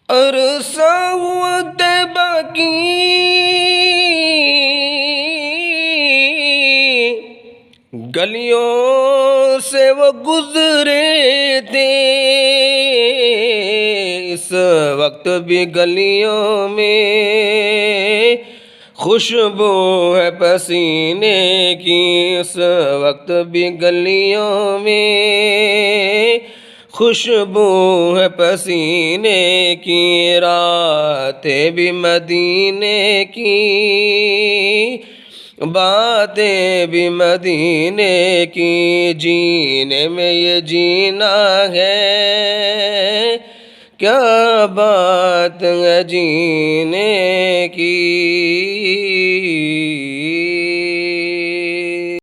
अरसा हुआ तैबा की गलियों से वो गुजरे थे। इस वक्त भी गलियों में खुशबू है पसीने की। इस वक्त भी गलियों में खुशबू है पसीने की। रातें भी मदीने की, बातें भी मदीने की। जीने में ये जीना है, क्या बात है जीने की।